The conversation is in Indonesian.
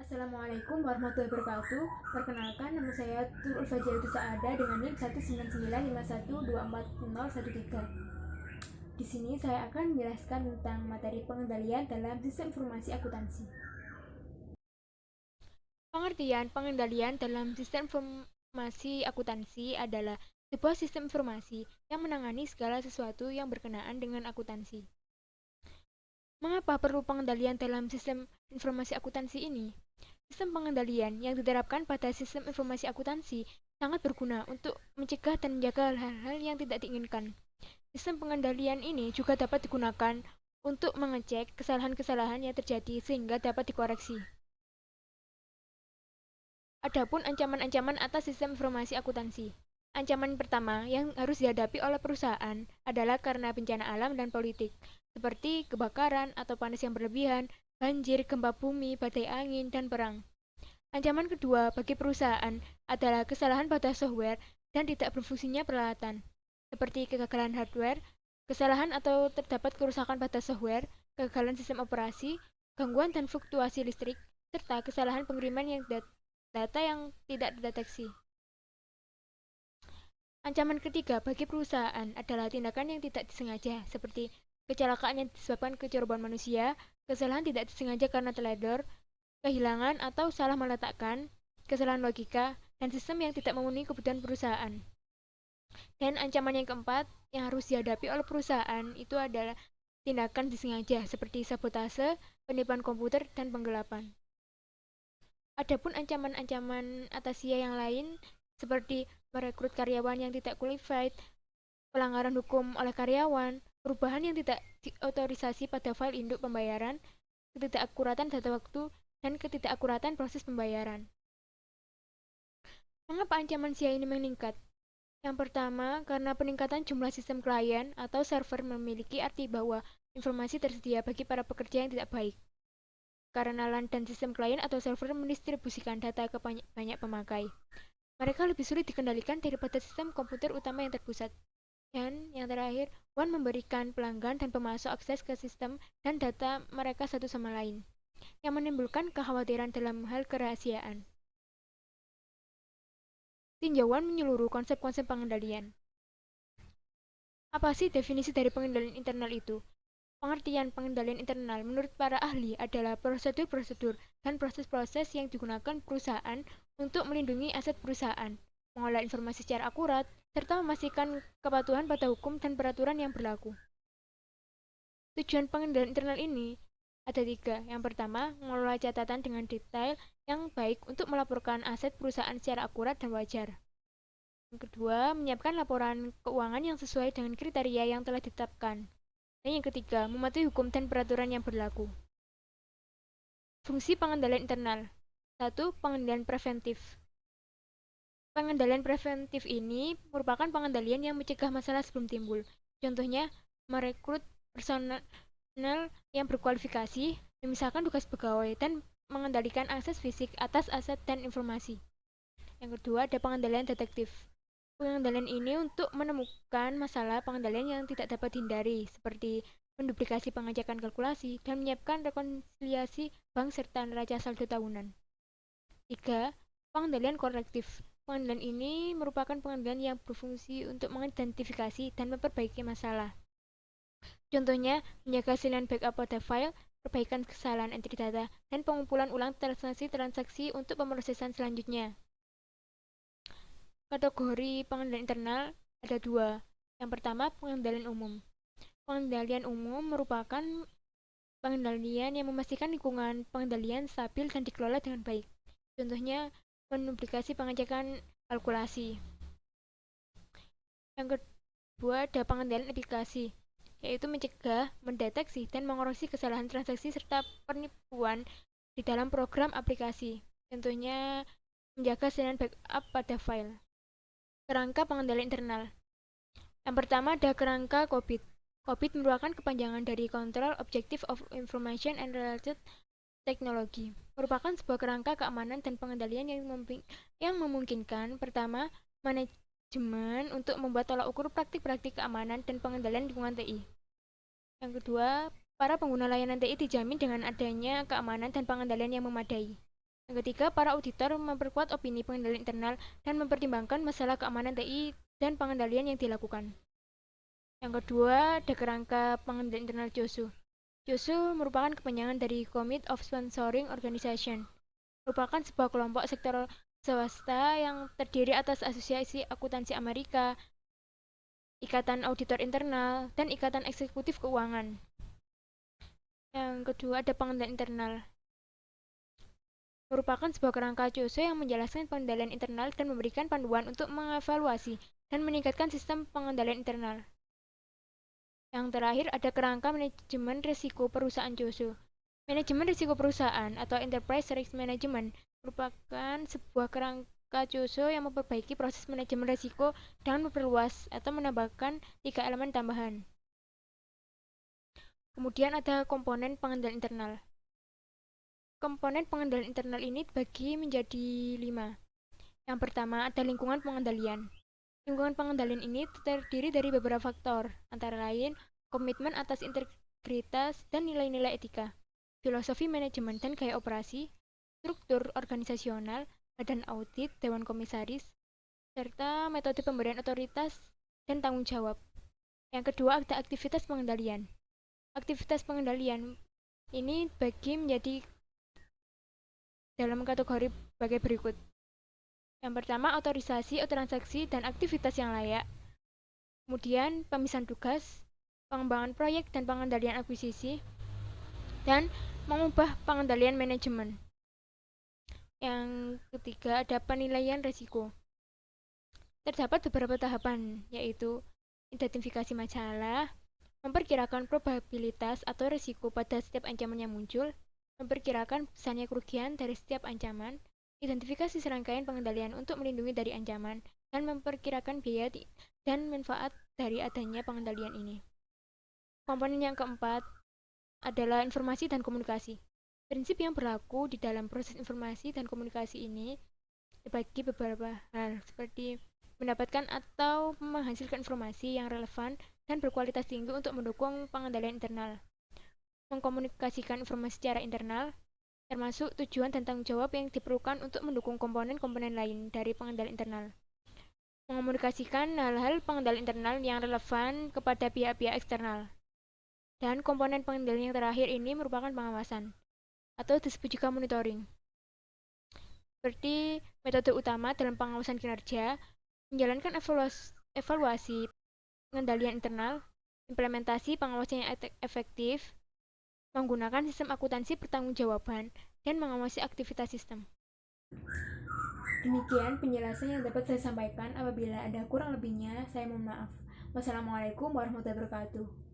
Assalamualaikum warahmatullahi wabarakatuh. Perkenalkan, nama saya Turul Fajriatus Saada dengan NIM 19951240013. Di sini saya akan menjelaskan tentang materi pengendalian dalam sistem informasi akuntansi. Pengertian pengendalian dalam sistem informasi akuntansi adalah sebuah sistem informasi yang menangani segala sesuatu yang berkenaan dengan akuntansi. Mengapa perlu pengendalian dalam sistem informasi akuntansi ini? Sistem pengendalian yang diterapkan pada sistem informasi akuntansi sangat berguna untuk mencegah dan menjaga hal-hal yang tidak diinginkan. Sistem pengendalian ini juga dapat digunakan untuk mengecek kesalahan-kesalahan yang terjadi sehingga dapat dikoreksi. Adapun ancaman-ancaman atas sistem informasi akuntansi. Ancaman pertama yang harus dihadapi oleh perusahaan adalah karena bencana alam dan politik, seperti kebakaran atau panas yang berlebihan, banjir, gempa bumi, badai angin, dan perang. Ancaman kedua bagi perusahaan adalah kesalahan pada software dan tidak berfungsinya peralatan, seperti kegagalan hardware, kesalahan atau terdapat kerusakan pada software, kegagalan sistem operasi, gangguan dan fluktuasi listrik, serta kesalahan pengiriman data yang tidak terdeteksi. Ancaman ketiga bagi perusahaan adalah tindakan yang tidak disengaja, seperti kecelakaan yang disebabkan kecerobohan manusia, kesalahan tidak disengaja karena teledor, kehilangan atau salah meletakkan, kesalahan logika, dan sistem yang tidak memenuhi kebutuhan perusahaan. Dan ancaman yang keempat yang harus dihadapi oleh perusahaan itu adalah tindakan disengaja seperti sabotase, penipuan komputer, dan penggelapan. Adapun ancaman-ancaman atasia yang lain seperti merekrut karyawan yang tidak qualified, pelanggaran hukum oleh karyawan, perubahan yang tidak diotorisasi pada file induk pembayaran, ketidakakuratan data waktu, dan ketidakakuratan proses pembayaran. Mengapa ancaman SIA ini meningkat? Yang pertama, karena peningkatan jumlah sistem klien atau server memiliki arti bahwa informasi tersedia bagi para pekerja yang tidak baik. Karena LAN dan sistem klien atau server mendistribusikan data ke banyak pemakai. Mereka lebih sulit dikendalikan daripada sistem komputer utama yang terpusat. Dan yang terakhir, WAN memberikan pelanggan dan pemasok akses ke sistem dan data mereka satu sama lain, yang menimbulkan kekhawatiran dalam hal kerahasiaan. Tinjauan menyeluruh konsep-konsep pengendalian. Apa sih definisi dari pengendalian internal itu? Pengertian pengendalian internal menurut para ahli adalah prosedur-prosedur dan proses-proses yang digunakan perusahaan untuk melindungi aset perusahaan, mengolah informasi secara akurat, serta memastikan kepatuhan pada hukum dan peraturan yang berlaku. Tujuan pengendalian internal ini ada tiga. Yang pertama, mengelola catatan dengan detail yang baik untuk melaporkan aset perusahaan secara akurat dan wajar. Yang kedua, menyiapkan laporan keuangan yang sesuai dengan kriteria yang telah ditetapkan. Dan yang ketiga, mematuhi hukum dan peraturan yang berlaku. Fungsi pengendalian internal. 1. Pengendalian preventif. Pengendalian preventif ini merupakan pengendalian yang mencegah masalah sebelum timbul. Contohnya, merekrut personel yang berkualifikasi, memisahkan tugas pegawai, dan mengendalikan akses fisik atas aset dan informasi. Yang kedua, ada pengendalian detektif. Pengendalian ini untuk menemukan masalah pengendalian yang tidak dapat dihindari, seperti menduplikasi pengecekan kalkulasi dan menyiapkan rekonsiliasi bank serta neraca saldo tahunan. 3. Pengendalian korektif. Pengendalian ini merupakan pengendalian yang berfungsi untuk mengidentifikasi dan memperbaiki masalah. Contohnya, menjaga salinan backup pada file, perbaikan kesalahan entry data, dan pengumpulan ulang transaksi-transaksi untuk pemrosesan selanjutnya. Kategori pengendalian internal ada dua. Yang pertama, pengendalian umum. Pengendalian umum merupakan pengendalian yang memastikan lingkungan pengendalian stabil dan dikelola dengan baik. Contohnya, menduplikasi pengecekan kalkulasi. Yang kedua, ada pengendalian aplikasi, yaitu mencegah, mendeteksi, dan mengoreksi kesalahan transaksi serta penipuan di dalam program aplikasi. Contohnya, menjaga salinan backup pada file. Kerangka pengendalian internal. Yang pertama ada kerangka COBIT. COBIT merupakan kepanjangan dari Control Objective of Information and Related Technology. Merupakan sebuah kerangka keamanan dan pengendalian yang memungkinkan pertama, manajemen untuk membuat tolak ukur praktik-praktik keamanan dan pengendalian lingkungan TI. Yang kedua, para pengguna layanan TI dijamin dengan adanya keamanan dan pengendalian yang memadai. Yang ketiga, para auditor memperkuat opini pengendalian internal dan mempertimbangkan masalah keamanan TI dan pengendalian yang dilakukan. Yang kedua, ada kerangka pengendalian internal JOSU. JOSU merupakan kepanjangan dari Commit of Sponsoring Organization, merupakan sebuah kelompok sektor swasta yang terdiri atas Asosiasi Akuntansi Amerika, Ikatan Auditor Internal, dan Ikatan Eksekutif Keuangan. Yang kedua ada pengendalian internal. Merupakan sebuah kerangka JOSU yang menjelaskan pengendalian internal dan memberikan panduan untuk mengevaluasi dan meningkatkan sistem pengendalian internal. Yang terakhir ada kerangka manajemen risiko perusahaan JOSU. Manajemen risiko perusahaan atau Enterprise Risk Management merupakan sebuah kerangka JOSU yang memperbaiki proses manajemen risiko dengan memperluas atau menambahkan 3 elemen tambahan. Kemudian ada komponen pengendalian internal. Komponen pengendalian internal ini dibagi menjadi 5. Yang pertama ada lingkungan pengendalian. Lingkungan pengendalian ini terdiri dari beberapa faktor, antara lain komitmen atas integritas dan nilai-nilai etika, filosofi manajemen dan gaya operasi, struktur organisasional, badan audit, dewan komisaris, serta metode pemberian otoritas dan tanggung jawab. Yang kedua ada aktivitas pengendalian. Aktivitas pengendalian ini dibagi menjadi dalam kategori sebagai berikut. Yang pertama, otorisasi, transaksi, dan aktivitas yang layak. Kemudian, pemisahan tugas, pengembangan proyek dan pengendalian akuisisi, dan mengubah pengendalian manajemen. Yang ketiga, ada penilaian risiko. Terdapat beberapa tahapan, yaitu identifikasi masalah, memperkirakan probabilitas atau risiko pada setiap ancaman yang muncul, memperkirakan besarnya kerugian dari setiap ancaman, identifikasi serangkaian pengendalian untuk melindungi dari ancaman, dan memperkirakan biaya dan manfaat dari adanya pengendalian ini. Komponen yang keempat adalah informasi dan komunikasi. Prinsip yang berlaku di dalam proses informasi dan komunikasi ini dibagi beberapa hal, seperti mendapatkan atau menghasilkan informasi yang relevan dan berkualitas tinggi untuk mendukung pengendalian internal, mengkomunikasikan informasi secara internal, termasuk tujuan dan tanggung jawab yang diperlukan untuk mendukung komponen-komponen lain dari pengendalian internal, mengomunikasikan hal-hal pengendalian internal yang relevan kepada pihak-pihak eksternal. Dan komponen pengendalian yang terakhir ini merupakan pengawasan, atau disebut juga monitoring. Seperti metode utama dalam pengawasan kinerja, menjalankan evaluasi pengendalian internal, implementasi pengawasan yang efektif, menggunakan sistem akuntansi pertanggungjawaban, dan mengawasi aktivitas sistem. Demikian penjelasan yang dapat saya sampaikan. Apabila ada kurang lebihnya, saya mohon maaf. Wassalamualaikum warahmatullahi wabarakatuh.